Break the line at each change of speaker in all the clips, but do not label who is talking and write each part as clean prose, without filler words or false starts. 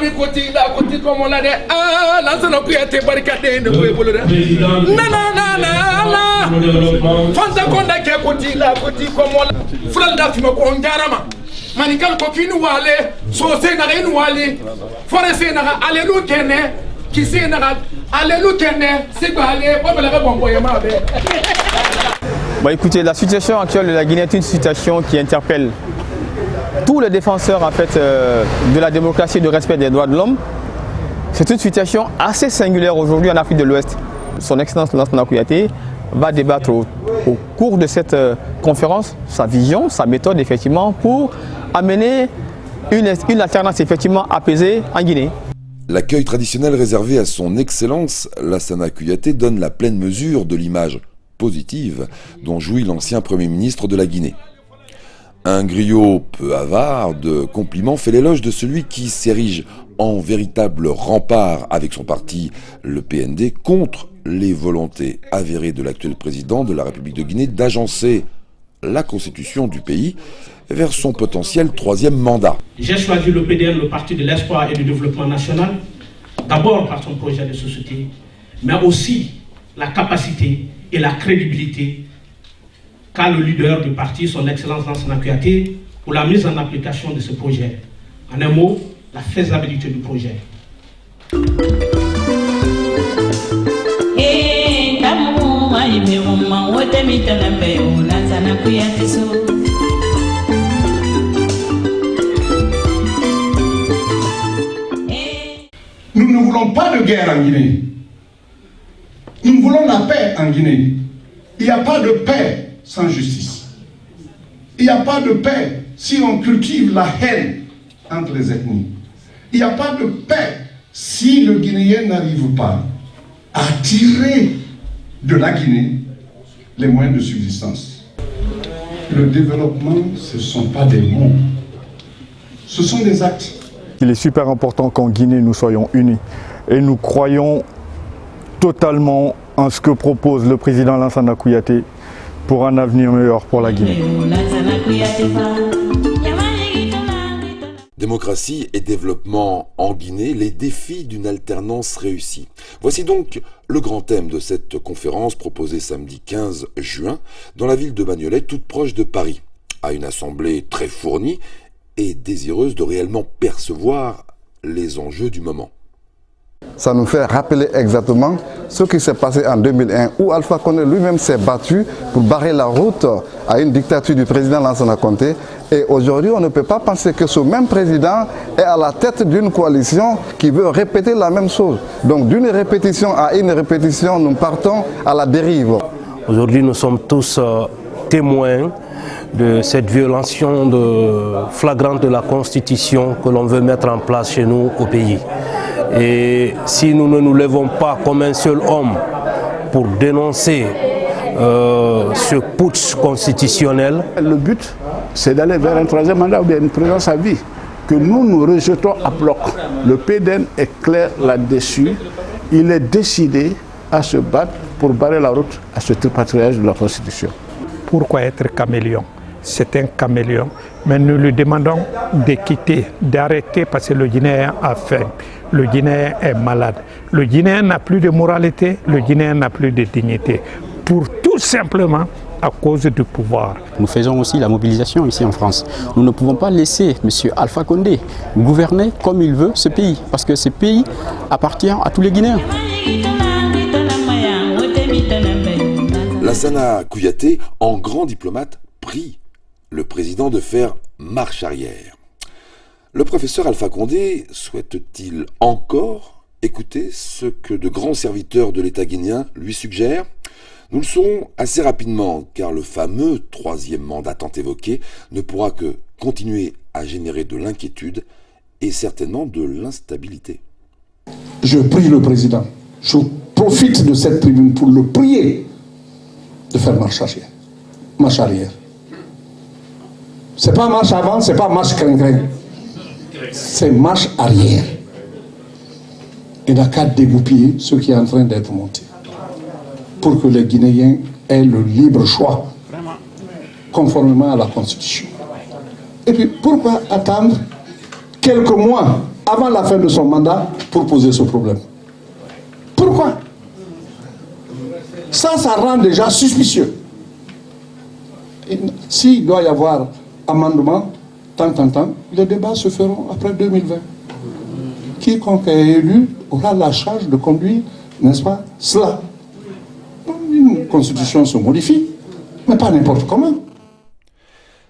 Mani koti la koti comme la de ah la zone Kouyaté barricade ne pouvait pas le non Fanta konda ke koti la koti comme la franda fima ko ngarama mani kal ko kinu wale so se na inu wale fore se na alelu kene ki se na alelu kene se ba ale o bela bon boyema be.
Bon, écoutez, la situation actuelle de la Guinée est une situation qui interpelle tous les défenseurs en fait, de la démocratie et du respect des droits de l'homme. C'est une situation assez singulière aujourd'hui en Afrique de l'Ouest. Son Excellence Lansana Kouyaté va débattre au cours de cette conférence sa vision, sa méthode effectivement pour amener une alternance effectivement apaisée en Guinée.
L'accueil traditionnel réservé à son Excellence Lansana Kouyaté donne la pleine mesure de l'image positive dont jouit l'ancien Premier ministre de la Guinée. Un griot peu avare de compliments fait l'éloge de celui qui s'érige en véritable rempart avec son parti, le PND, contre les volontés avérées de l'actuel président de la République de Guinée d'agencer la constitution du pays vers son potentiel troisième mandat.
J'ai choisi le PDN, le Parti de l'Espoir et du Développement National, d'abord par son projet de société, mais aussi la capacité et la crédibilité qu'a le leader du parti, son Excellence Lansana Kouyaté, pour la mise en application de ce projet. En un mot, la faisabilité du projet.
Nous ne voulons pas de guerre en Guinée. Nous voulons la paix en Guinée. Il n'y a pas de paix sans justice. Il n'y a pas de paix si on cultive la haine entre les ethnies. Il n'y a pas de paix si le Guinéen n'arrive pas à tirer de la Guinée les moyens de subsistance. Le développement, ce ne sont pas des mots, ce sont des actes.
Il est super important qu'en Guinée nous soyons unis et nous croyons totalement en ce que propose le président Lansana Kouyaté pour un avenir meilleur pour la Guinée.
Démocratie et développement en Guinée, les défis d'une alternance réussie. Voici donc le grand thème de cette conférence proposée samedi 15 juin dans la ville de Bagnolet, toute proche de Paris, à une assemblée très fournie et désireuse de réellement percevoir les enjeux du moment.
Ça nous fait rappeler exactement ce qui s'est passé en 2001 où Alpha Condé lui-même s'est battu pour barrer la route à une dictature du président Lansana Conté. Et aujourd'hui, on ne peut pas penser que ce même président est à la tête d'une coalition qui veut répéter la même chose. Donc d'une répétition à une répétition, nous partons à la dérive.
Aujourd'hui, nous sommes tous témoins de cette violation flagrante de la Constitution que l'on veut mettre en place chez nous au pays. Et si nous ne nous levons pas comme un seul homme pour dénoncer ce putsch constitutionnel.
Le but, c'est d'aller vers un troisième mandat ou bien une présidence à vie que nous rejetons à bloc. Le PDN est clair là-dessus. Il est décidé à se battre pour barrer la route à ce tripatouillage de la Constitution.
Pourquoi être caméléon? C'est un caméléon, mais nous lui demandons de quitter, d'arrêter parce que le Guinéen a faim, le Guinéen est malade, le Guinéen n'a plus de moralité, le Guinéen n'a plus de dignité, pour tout simplement à cause du pouvoir.
Nous faisons aussi la mobilisation ici en France. Nous ne pouvons pas laisser M. Alpha Condé gouverner comme il veut ce pays, parce que ce pays appartient à tous les Guinéens.
Lansana Kouyaté, en grand diplomate, prie le président de faire marche arrière. Le professeur Alpha Condé souhaite-t-il encore écouter ce que de grands serviteurs de l'État guinéen lui suggèrent? Nous le saurons assez rapidement, car le fameux troisième mandat tant évoqué ne pourra que continuer à générer de l'inquiétude et certainement de l'instabilité.
Je prie le président, je profite de cette tribune pour le prier de faire marche arrière. Marche arrière. C'est pas marche avant, c'est pas marche crin-crin. C'est marche arrière. Il n'a qu'à dégoupiller ce qui est en train d'être monté. Pour que les Guinéens aient le libre choix, conformément à la Constitution. Et puis, pourquoi attendre quelques mois avant la fin de son mandat pour poser ce problème. Pourquoi? Ça rend déjà suspicieux. S'il doit y avoir amendement, tant, les débats se feront après 2020. Quiconque est élu aura la charge de conduire, n'est-ce pas, cela. Une constitution se modifie, mais pas n'importe comment.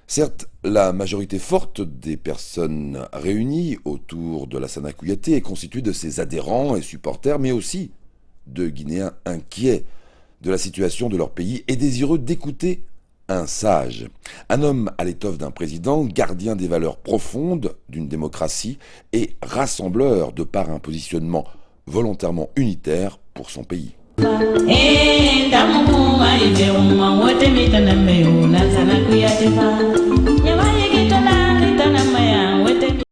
Certes, la majorité forte des personnes réunies autour de Lassana Kouyaté est constituée de ses adhérents et supporters, mais aussi de Guinéens inquiets de la situation de leur pays et désireux d'écouter un sage, un homme à l'étoffe d'un président, gardien des valeurs profondes d'une démocratie et rassembleur de par un positionnement volontairement unitaire pour son pays.
Ndamu kumalize umma wote mitanameo Lassana Kouyaté.